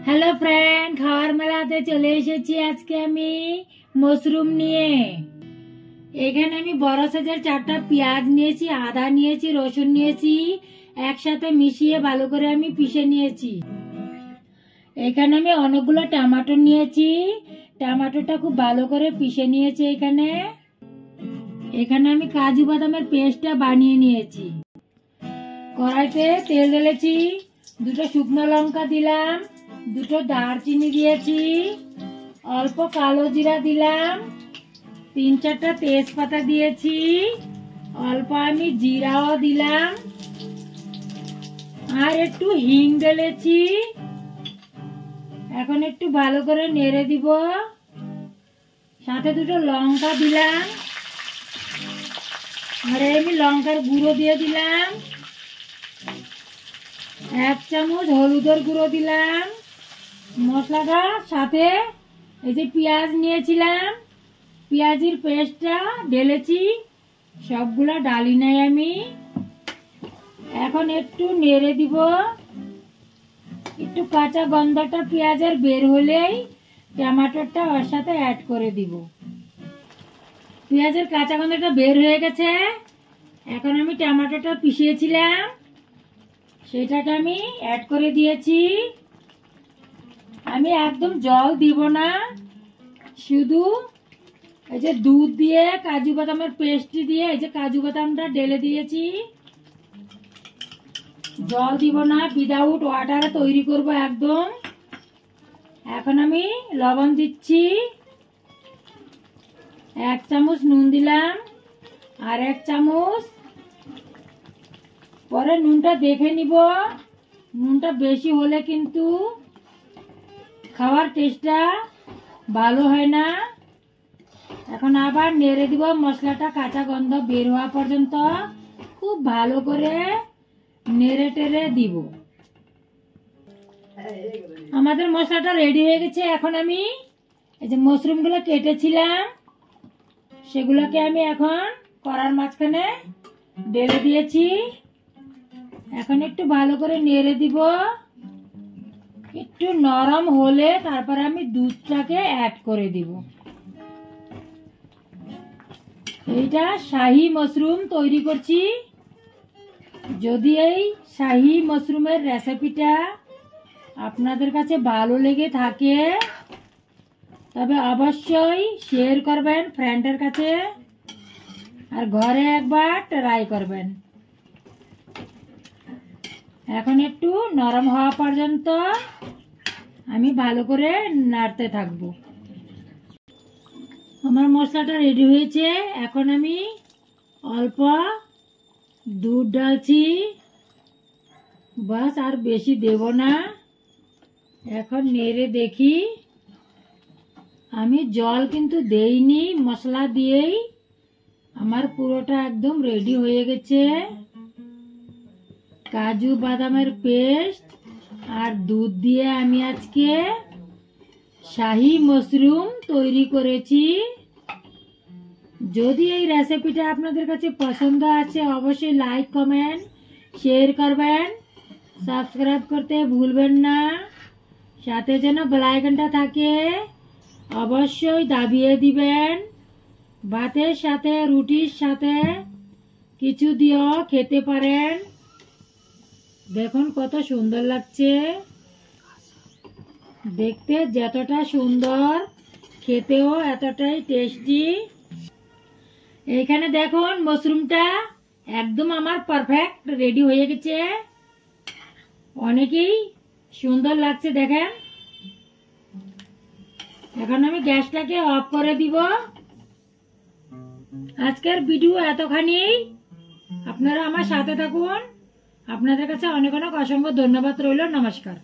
Hello friend, খাওয়ার মেলাতে চলে এসেছি আজকে আমি মাশরুম নিয়ে। এখানে আমি বড় সাইজের 4টা পেঁয়াজ নিয়েছি, আদা নিয়েছি, রসুন নিয়েছি, একসাথে মিশিয়ে ভালো করে আমি পিষে নিয়েছি। এখানে আমি অনেকগুলো টমেটো নিয়েছি, টমেটোটা খুব ভালো করে পিষে নিয়েছি। এখানে আমি কাজু বাদামের পেস্টটা বানিয়ে নিয়েছি। কড়াইতে তেল ঢেলেছি, 2টো শুকনো লঙ্কা দিলাম, 2টো দারচিনি দিয়েছি, অল্প কালো জিরা দিলাম, 3-4টা তেজপাতা দিয়েছি, অল্প আমি জিরাও দিলাম, আর একটু হিং ঢেলেছি। এখন একটু ভালো করে নেড়ে দিব। সাথে 2টো লঙ্কা দিলাম, আর আমি লঙ্কার গুঁড়ো দিয়ে দিলাম, 1 চামচ হলুদের গুঁড়ো দিলাম। মশলাটার সাথে এই যে পেঁয়াজ নিয়েছিলাম, পেঁয়াজের পেস্টটা ঢেলেছি, সবগুলা ডালি নাই আমি। এখন একটু নেড়ে দিব। একটু কাঁচা গন্ধটা পেঁয়াজের বের হলেই টমেটোটা ওর সাথে অ্যাড করে দিব। পেঁয়াজের কাঁচা গন্ধটা বের হয়ে গেছে। এখন আমি টমেটোটা পিষিয়েছিলাম সেটাকে আমি অ্যাড করে দিয়েছি। আমি একদম জল দিব না, শুধু এই যে দুধ দিয়ে কাজু বাদামের পেস্ট দিয়ে এই যে কাজু বাদামটা ঢেলে দিয়েছি। জল দিব না, উইদাউট ওয়াটারে তৈরি করব একদম। এখন আমি লবণ দিচ্ছি, 1 চামচ নুন দিলাম, আর 1 চামচ। পরে নুনটা দেখে নিব, নুনটা বেশি হলে কিন্তু খাওয়ার টেস্টটা ভালো হয় না। এখন আবার নেড়ে দিব, মশলাটা কাঁচা গন্ধ বের হওয়া পর্যন্ত খুব ভালো করে নেড়ে টেড়ে দিব। আমাদের মশলাটা রেডি হয়ে গেছে। এখন আমি এই যে মাশরুমগুলো কেটেছিলাম সেগুলোকে আমি এখন কড়ার মাঝখানে ঢেলে দিয়েছি। এখন একটু ভালো করে নেড়ে দিব। একটু নরম হলে তারপরে আমি দুধটাকে অ্যাড করে দিব। এইটা শাহী মাশরুম তৈরি করছি। যদি এই শাহী মাশরুমের রেসিপিটা আপনাদের কাছে ভালো লেগে থাকে তবে অবশ্যই শেয়ার করবেন ফ্রেন্ডের কাছে, আর ঘরে একবার ট্রাই করবেন। এখন একটু নরম হওয়া পর্যন্ত আমি ভালো করে নাড়তে থাকবো। আমার মশলাটা রেডি হয়েছে। এখন আমি অল্প দুধ ঢালছি, বাস আর বেশি দেব না। এখন নেড়ে দেখি। আমি জল কিন্তু দেইনি, মশলা দিয়েই আমার পুরোটা একদম রেডি হয়ে গেছে। কাজু বাদামের পেস্ট আর দুধ দিয়ে আমি আজকে শাহী মাশরুম তৈরি করেছি। যদি এই রেসিপিটা আপনাদের কাছে পছন্দ আছে অবশ্যই লাইক কমেন্ট শেয়ার করবেন, সাবস্ক্রাইব করতে ভুলবেন না। সাথে যেন বেল আইকনটা থাকে অবশ্যই দাবিয়ে দিবেন। ভাতের সাথে রুটির সাথে কিছু দিয়েও খেতে পারেন। দেখুন কত সুন্দর লাগছে দেখতে, যতটা সুন্দর খেতেও এতটাই টেস্টি। এখানে দেখুন মাশরুমটা একদম আমার পারফেক্ট রেডি হয়ে গেছে, অনেকই সুন্দর লাগছে দেখেন। এখন আমি গ্যাসটাকে অফ করে দিব। আজকের ভিডিও এতখানি। আপনারা আমার সাথে থাকুন। আপনাদের কাছে অনেক অনেক অসংখ্য ধন্যবাদ রইল। নমস্কার।